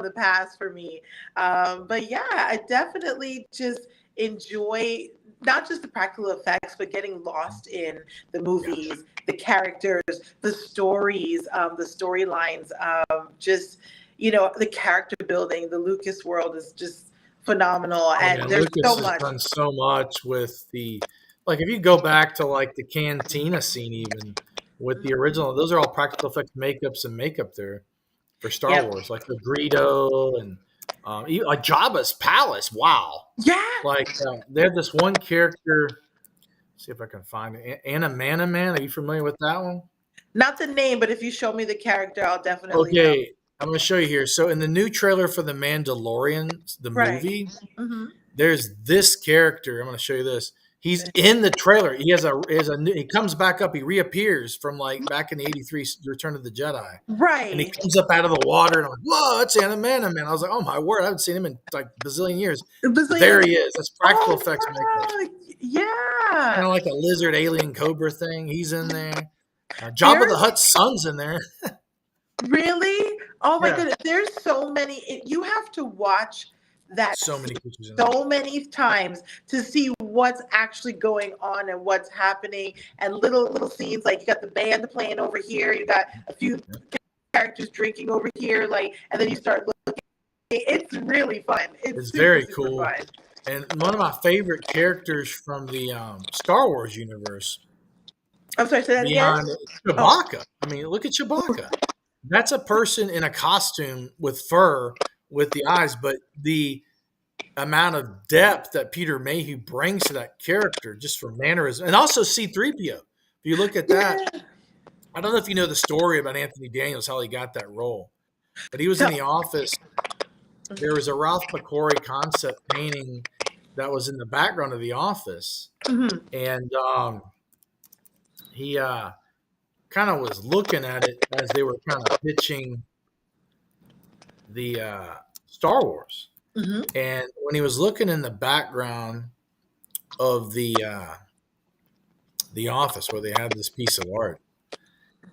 the past for me. But yeah, I definitely just enjoy not just the practical effects, but getting lost in the Yeah. movies, the characters, the stories, the storylines, just the character building. The Lucas world is just phenomenal, Oh and man, there's Lucas so has much. done so much with like if you go back to like the cantina scene even with the original, those are all practical effects makeups and makeup there for Star Yep. Wars, like the Greedo and like Jabba's palace. Wow. Yeah. Like they have this one character. See if I can find it. Anna Manaman. Are you familiar with that one? Not the name, but if you show me the character, I'll definitely know. Okay, I'm going to show you here. So in the new trailer for The Mandalorian, the Right. movie, Mm-hmm. there's this character. I'm going to show you this. He's in the trailer. He comes back up. He reappears from like back in the '83 Return of the Jedi, and he Right. comes up out of the water. And I'm like, whoa, that's Anna Man. I was like, oh my word, I haven't seen him in like a bazillion years. But there Brazilian. he is. That's practical Oh effects makeup. wow. Yeah. Kind of like a lizard alien cobra thing. He's in there. Jabba the There's Hutt's son's in there. really. Oh my Yeah, goodness. There's so many. You have to watch that so many creatures in there. so many times to see what's actually going on and what's happening, and little scenes like you got the band playing over here, you got a few characters drinking over here, like, and then you start looking. It's really fun. It's Super, very super cool. fun. And one of my favorite characters from the Star Wars universe, I'm sorry, say that again. beyond Oh, Chewbacca. I mean, look at Chewbacca. That's a person in a costume with fur, with the eyes, but the amount of depth that Peter Mayhew brings to that character just from mannerism, and also C-3PO. If you look at that, yeah. I don't know if you know the story about Anthony Daniels, how he got that role, but he was in Tell- The Office. There was a Ralph McQuarrie concept painting that was in the background of The Office, Mhm. and he kind of was looking at it as they were kind of pitching the Star Wars. Mhm. And when he was looking in the background of the office where they had this piece of art,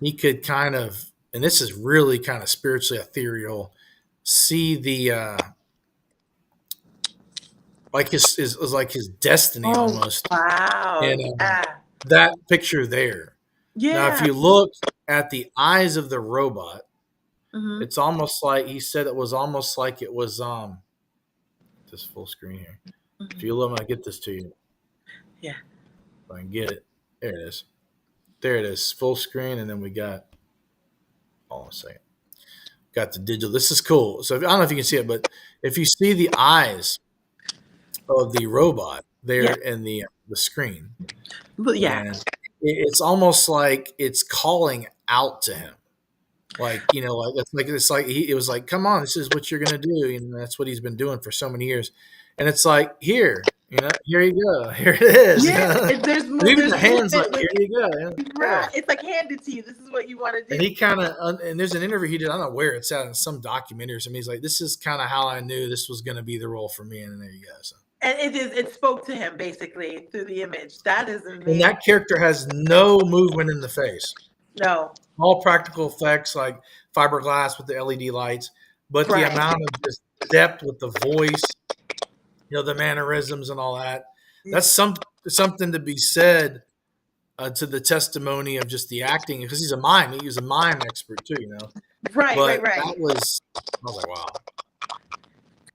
he could kind of, and this is really kind of spiritually ethereal, see the like his was like his destiny Oh almost, wow. and Yeah. that picture there. Now, if Yeah. you look at the eyes of the robot, Mhm. it's almost like he said it was almost like it was just full screen here. If Mhm. you look, I'm gonna get this to you. Yeah. If I can get it. There it is. There it is. Full screen, and then we got hold on a second. Got the digital. This is cool. So I don't know if you can see it, but if you see the eyes of the robot there Yeah. in the screen, But yeah. and it's almost like it's calling out to him. Like, it was like, come on, this is what you're gonna do, and that's what he's been doing for so many years. And it's like, here you go, here it is. Yeah. And even There's the hands, like, movement with here you go. Yeah. right. It's like handed to you. This is what you want to And do. he kind of, and there's an interview he did. I don't know where it's at in some documentary or something. He's like, this is kind of how I knew this was going to be the role for me. And then there you go. So, And it spoke to him basically through the image. That is and amazing. that character has no movement in the face. No. All practical effects like fiberglass with the LED lights, but the Right. amount of just depth with the voice, the mannerisms and all that. That's something to be said to the testimony of just the acting, because he's a mime. He was a mime expert too. Right, But right. I was like, wow.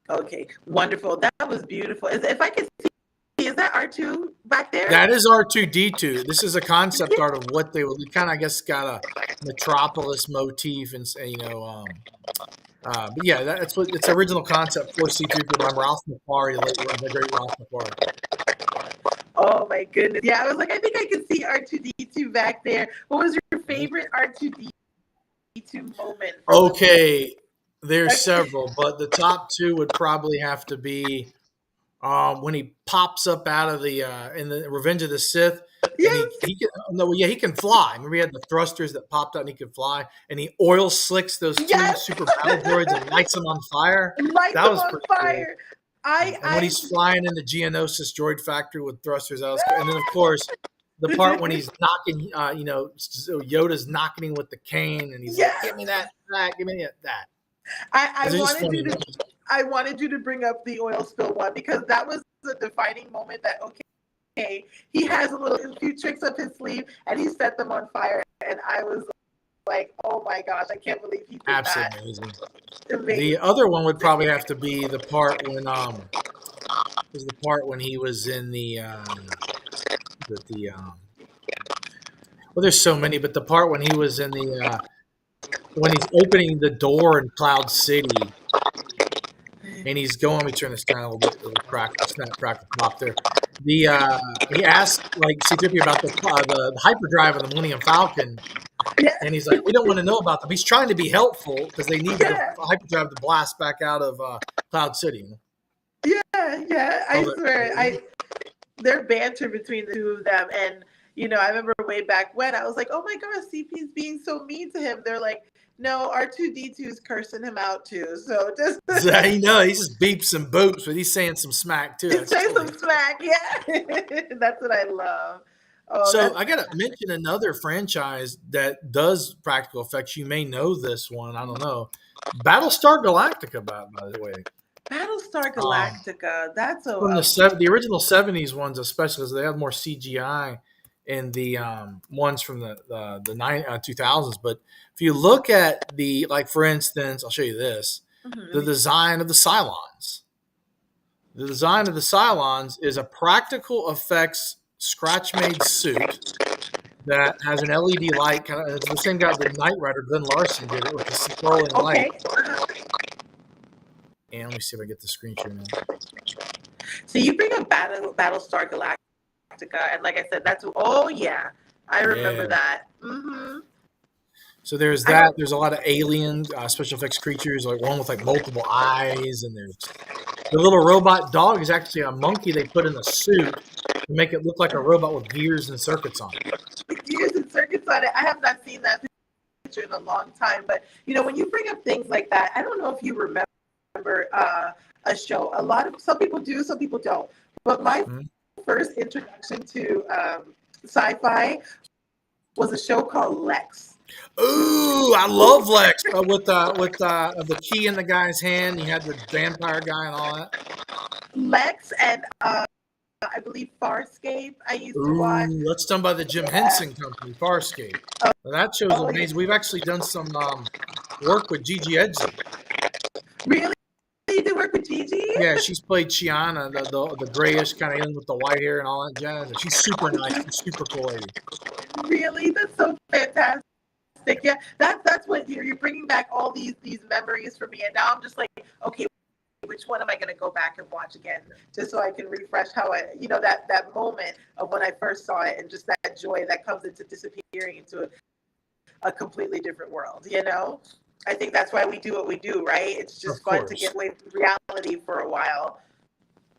Okay. Wonderful. That was beautiful. If I could see, is that R2 back there? That is R2D2. This is a concept art of what they kind of, I guess, got a Metropolis motif, and but yeah, that's what its original concept for C3PO by Ralph McQuarrie, the great Ralph McQuarrie. Oh my goodness. Yeah, I was like, I think I can see R2D2 back there. What was your favorite R2D2 moment? Okay, there's several, but the top two would probably have to be when he pops up out of the in the Revenge of the Sith. Yes. And he can fly. Remember, he had the thrusters that popped out and he could fly, and he oil slicks those two super battle droids and lights them on fire. That was on fire. Cool. And when he's flying in the Geonosis droid factory with thrusters, and then of course the part when he's knocking, so Yoda's knocking him with the cane, and he's like, Yes. "Give me that, give me that." I They're just wanted you funny. to I wanted you to bring up the oil spill one because that was the defining moment that okay, he has a few tricks up his sleeve and he set them on fire and I was like, oh my gosh, I can't believe he did Absolutely that. amazing. Amazing. The other one would probably have to be the part when is the part when he was in the well, there's so many, but the part when he was in the when he's opening the door in Cloud City and he's going. Let me turn this down a little bit. It'll crack the top there. The he asked like C-3PO about the hyperdrive of the Millennium Falcon, Yeah, and he's like, "We don't want to know about them." He's trying to be helpful because they need the yeah, hyperdrive to blast back out of Cloud City. yeah. I swear, their banter between the two of them, and I remember way back when I was like, oh my gosh, CP's being so mean to him. They're like, no, R2D2's cursing him out too. So just So, he just beeps and boops, but he's saying some smack too. That's say funny. some smack. Yeah, that's what I love. Oh, So that's I gotta mention another franchise that does practical effects. You may know this one. I don't know. Battlestar Galactica, by the way. Battlestar Um, Galactica. That's from the original '70s ones, especially because they had more CGI in the ones from the 2000s. But if you look at like for instance, I'll show you this: the mhm. design of the Cylons. The design of the Cylons is a practical effects scratch made suit that has an LED light. Kind of, it's the same guy that did Knight Rider. Glenn Larson did it with the scrolling light. Okay. And let me see if I get the screen share now. So you bring up Battlestar Galactica, and like I said, oh yeah, I remember Yeah. that. Hmm. So there's I that. don't. There's a lot of alien special effects creatures, like one with like multiple eyes, and there's the little robot dog is actually a monkey they put in a suit to make it look like a robot with gears and circuits on it. Years and circuits on it. I have not seen that picture in a long time, but when you bring up things like that, I don't know if you remember a show. Some people do, some people don't. But my Mhm. first introduction to sci-fi was a show called Lex. Ooh, I love Lex with the key in the guy's hand. You had the vampire guy and all that. Lex and I believe Farscape. I used to watch. Ooh, that's done by the Jim Yeah. Henson Company, Farscape. Now, that show's Oh, amazing. We've actually done some work with Gigi Edgley. really? You did work with Gigi? Yeah, she's played Chiana, the grayish kind of in with the white hair and all that jazz. And she's super nice. She's super cool lady. Really? That's so fantastic. Yeah, that's what you're bringing back all these memories for me, and now I'm just like, okay, which one am I going to go back and watch again, just so I can refresh how that moment of when I first saw it, and just that joy that comes into disappearing into a completely different world. I think that's why we do what we do, right? It's Of just fun to course. get away from reality for a while.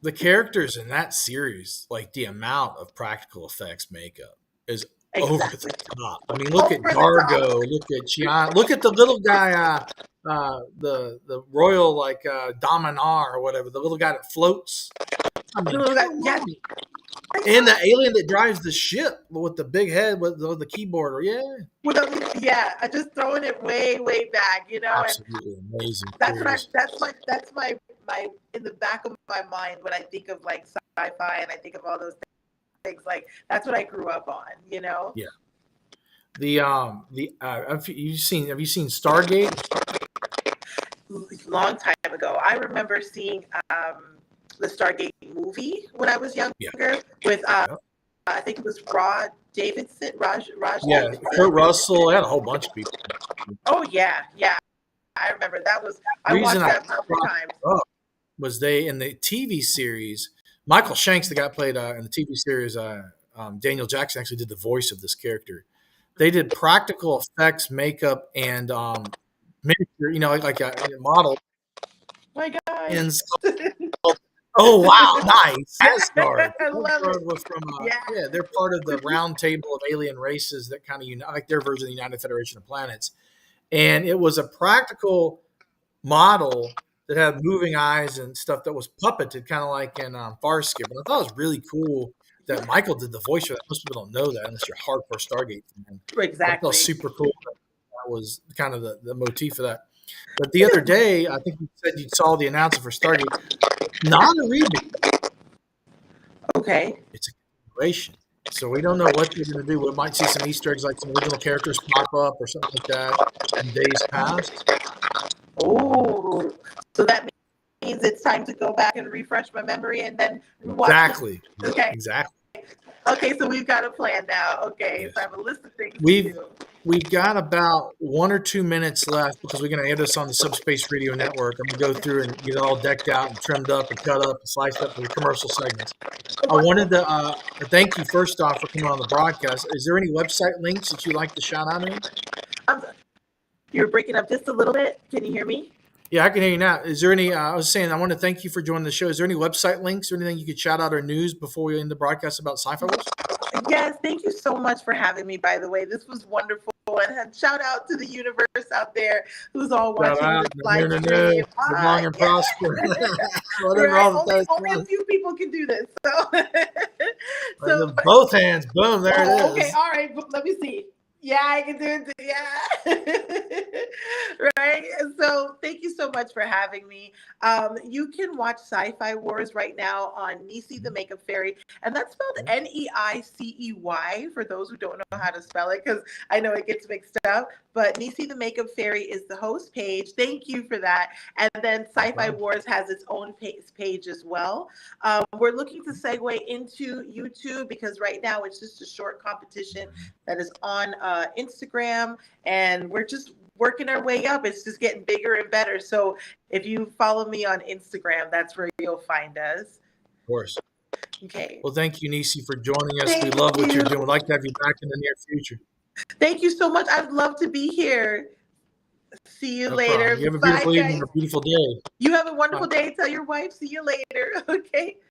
The characters in that series, like the amount of practical effects makeup is over the Exactly. top. I mean, look at Over the top. Dargo, look at Chiana, look at the little guy, the royal like Dominar or whatever, the little guy that floats. I mean, come Yes, on. And the alien that drives the ship with the big head with the keyboard, or yeah, yeah, I just throwing it way back, and absolutely amazing that's what I series. that's my in the back of my mind when I think of like sci-fi and I think of all those things. Like that's what I grew up on. Yeah. Have you seen Stargate? Long time ago. I remember seeing the Stargate movie when I was Yeah. younger with Yeah. I think it was Rod Davidson, Raj Yeah. Davidson. Kurt Russell. I had a whole bunch of people. Oh yeah. I remember I Reason watched I that a couple brought times. it up was they in the TV series. Michael Shanks, the guy played in the TV series. Daniel Jackson actually did the voice of this character. They did practical effects, makeup, and miniature. Like a model. My gosh. And oh wow, nice. Asgard. I love it. Asgard was from Yeah. yeah, they're part of the round table of alien races that kind of unite, like their version of the United Federation of Planets. And it was a practical model that had moving eyes and stuff that was puppeted, kind of like in Farscape. And I thought it was really cool that Michael did the voice for that. Most people don't know that unless you're a hardcore Stargate fan. Exactly. That was super cool. That was kind of the motif of that. But the other day, I think you said you saw the announcement for Stargate. Not a reboot. Okay. It's a continuation. So we don't know what they're going to do. We might see some Easter eggs, like some original characters pop up or something like that in days past. Oh, so that means it's time to go back and refresh my memory and then watch. Exactly. Okay. Exactly. Okay, so we've got a plan now. Okay, Yes. so I have a list of things to do. We've got about 1 or 2 minutes left because we're going to air this on the Subspace Radio Network. I'm going to go through and get it all decked out and trimmed up and cut up and sliced up for the commercial segments. I wanted to thank you first off for coming on the broadcast. Is there any website links that you'd like to shout out to? You're breaking up just a little bit. Can you hear me? Yeah, I can hear you now. Is there any, I was saying, I want to thank you for joining the show. Is there any website links or anything you could shout out or news before we end the broadcast about Sci-Fi Wars? Yes, thank you so much for having me, by the way. This was wonderful. And shout out to the universe out there who's all watching this live stream. Live long and prosper. Right? Only a few people can do this. So both hands. Boom, there it is. Okay, all right. Let me see. Yeah, I can do it. Yeah. Right. So thank you so much for having me. You can watch Sci-Fi Wars right now on Neicey the Makeup Fairy. And that's spelled Neicey for those who don't know how to spell it, because I know it gets mixed up. But Neicey the Makeup Fairy is the host page. Thank you for that. And then Sci-Fi Wars has its own page as well. We're looking to segue into YouTube because right now it's just a short competition that is on Instagram, and we're just working our way up. It's just getting bigger and better. So if you follow me on Instagram, that's where you'll find us. Of course. Okay. Well, thank you, Neicey, for joining us. We love what you're doing. We'd like to have you back in the near future. Thank you so much. I'd love to be here. See you later. You have a beautiful evening or a beautiful day. You have a wonderful day. Tell your wife, see you later. Okay.